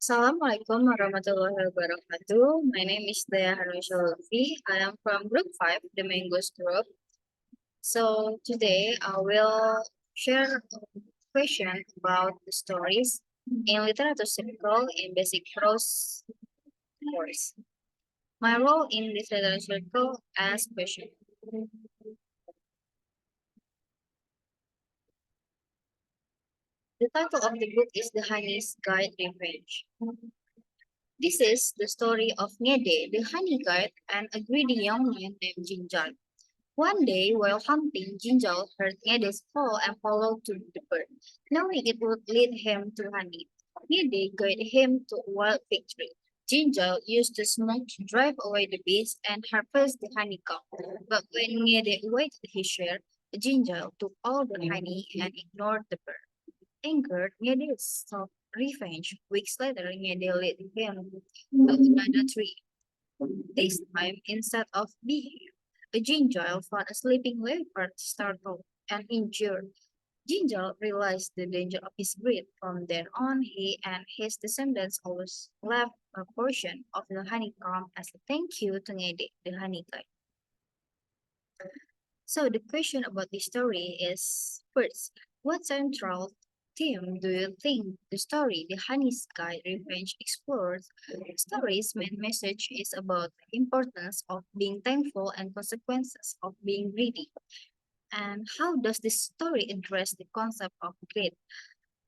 Assalamualaikum warahmatullahi wabarakatuh. My name is Hanursyah Lutfi. I am from Group 5, the Mango's Group. So today I will share a question about the stories in literature circle in basic prose course. My role in this literature circle as question. The title of the book is The Honey's Guide Revenge. This is the story of Ngede, the honey guide, and a greedy young man named Jinjal. One day, while hunting, Jinjal heard Ngede's call and followed to the bird, knowing it would lead him to honey. Ngede guided him to a wild fig tree. Jinjal used the smoke to drive away the bees and harvest the honeycomb. But when Ngede awaited his share, Jinjal took all the honey and ignored the bird. Angered, Ngede sought revenge. Weeks later, Ngede led him to another tree. This time, instead of being a ginger found a sleeping leopard startled and injured. Ginger realized the danger of his breed. From then on, he and his descendants always left a portion of the honeycomb as a thank you to Ngede, the honey guide. So the question about this story is, first, what central theme do you think the story The Honey Sky Revenge explores? The story's main message is about the importance of being thankful and consequences of being greedy. And how does this story address the concept of greed?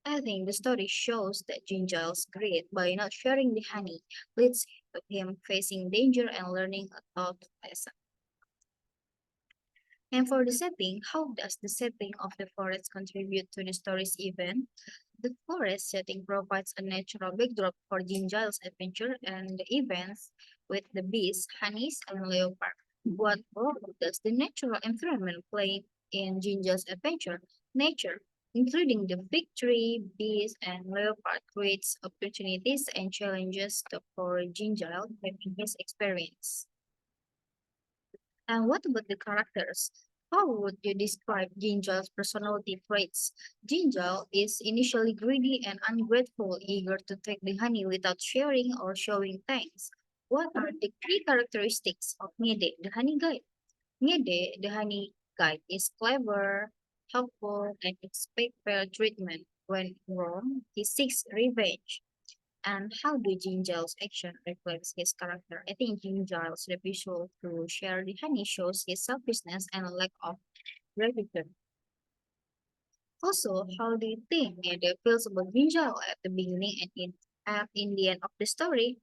I think the story shows that Ginger's greed by not sharing the honey leads to him facing danger and learning a tough lesson. And for the setting, how does the setting of the forest contribute to the story's event? The forest setting provides a natural backdrop for Jinjal's adventure and the events with the bees, honeys, and leopard. What role does the natural environment play in Jinjal's adventure? Nature, including the big tree, bees, and leopard, creates opportunities and challenges for Jinjal in his experience. And what about the characters? How would you describe Jinjal's personality traits? Jinjal is initially greedy and ungrateful, eager to take the honey without sharing or showing thanks. What are the key characteristics of Ngede, the honey guide? Ngede, the honey guide, is clever, helpful, and expects fair treatment. When wrong, he seeks revenge. And how do Jinjal's action reflects his character? I think Jinjal's refusal to share the honey shows his selfishness and lack of gratitude. Also, how do you think Nede feels about Jinjal at the beginning and in the end of the story?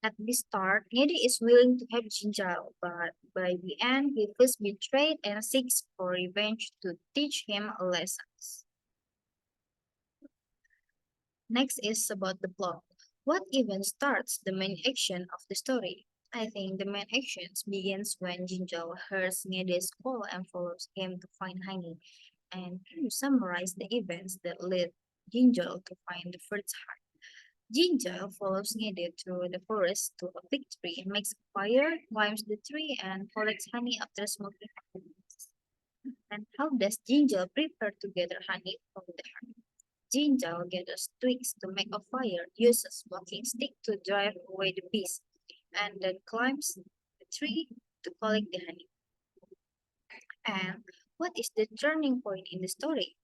At the start, Nede is willing to help Jinjal, but by the end, he feels betrayed and seeks for revenge to teach him lessons. Next is about the plot. What even starts the main action of the story? I think the main action begins when Jinjal hears Ngede's call and follows him to find honey. And to summarize the events that led Jinjal to find the first heart. Jinjal follows Ngede through the forest to a big tree, makes a fire, climbs the tree, and collects honey after smoking. And how does Jinjal prepare to gather honey from the heart? Jinjal gathers twigs to make a fire, uses walking stick to drive away the bees, and then climbs the tree to collect the honey. And what is the turning point in the story?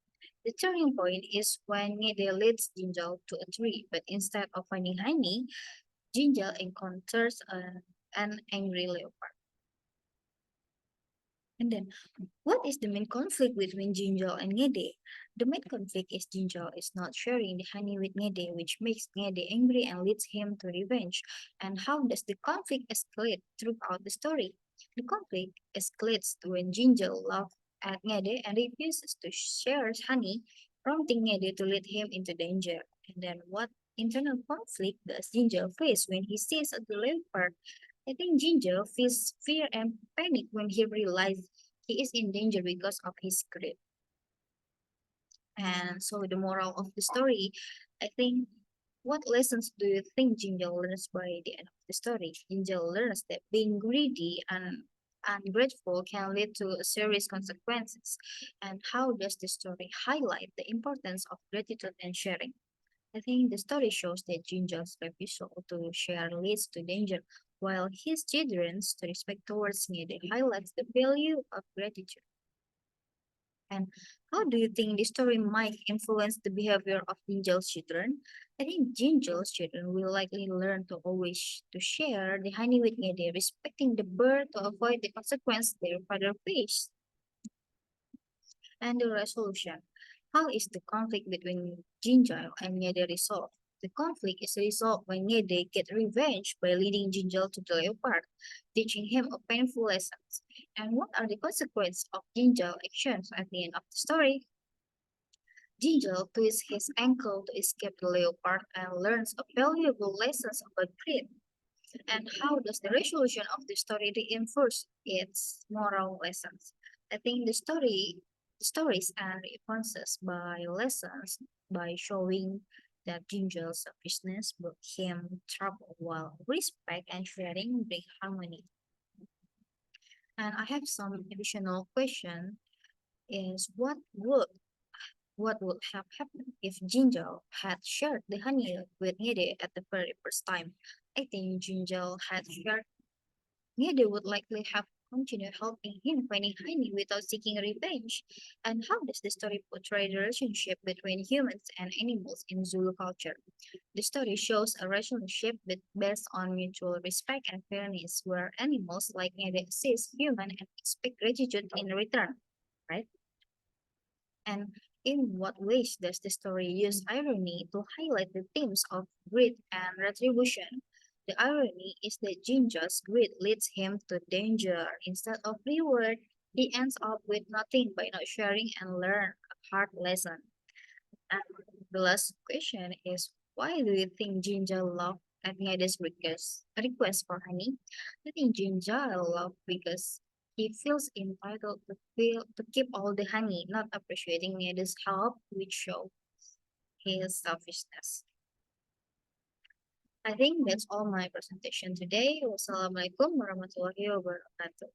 The turning point is when Nede leads Jinjal to a tree, but instead of finding honey, Jinjal encounters an angry leopard. And then, what is the main conflict between Jinjal and Ngede? The main conflict is Jinjal is not sharing the honey with Ngede, which makes Ngede angry and leads him to revenge. And how does the conflict escalate throughout the story? The conflict escalates when Jinjal laughs at Ngede and refuses to share honey, prompting Ngede to lead him into danger. And then, what internal conflict does Jinjal face when he sees the leopard? I think Ginger feels fear and panic when he realizes he is in danger because of his greed. And so the moral of the story, I think, what lessons do you think Ginger learns by the end of the story? Ginger learns that being greedy and ungrateful can lead to serious consequences. And how does the story highlight the importance of gratitude and sharing? I think the story shows that Jinjal's refusal to share leads to danger, while his children's respect towards Nede highlights the value of gratitude. And how do you think the story might influence the behavior of Jinjal's children? I think Jinjal's children will likely learn to always to share the honey with Nede, respecting the bird to avoid the consequence their father faced. And the resolution. How is the conflict between Jinjal and Nede resolved? The conflict is resolved when Nede gets revenge by leading Jinjal to the leopard, teaching him a painful lesson. And what are the consequences of Jinjal's actions at the end of the story? Jinjal twists his ankle to escape the leopard and learns a valuable lesson about greed. And how does the resolution of the story reinforce its moral lessons? I think the stories and reinforces by lessons by showing that Jinjal's selfishness brought him trouble, while respect and sharing bring harmony. And I have some additional question: is what would have happened if Jinjal had shared the honey with Nide at the very first time? I think Jinjal had shared Nide would likely have continued helping him finding honey without seeking revenge. And how does the story portray the relationship between humans and animals in Zulu culture? The story shows a relationship based on mutual respect and fairness, where animals like Nede assist humans and expect gratitude in return, right? And in what ways does the story use irony to highlight the themes of greed and retribution? The irony is that Jinja's greed leads him to danger. Instead of reward, he ends up with nothing by not sharing and learn a hard lesson. And the last question is, why do you think Jinja loved Agnede's request for honey? I think Jinja loved because he feels entitled to keep all the honey, not appreciating Agnede's help, which show his selfishness. I think that's all my presentation today. Wassalamualaikum warahmatullahi wabarakatuh.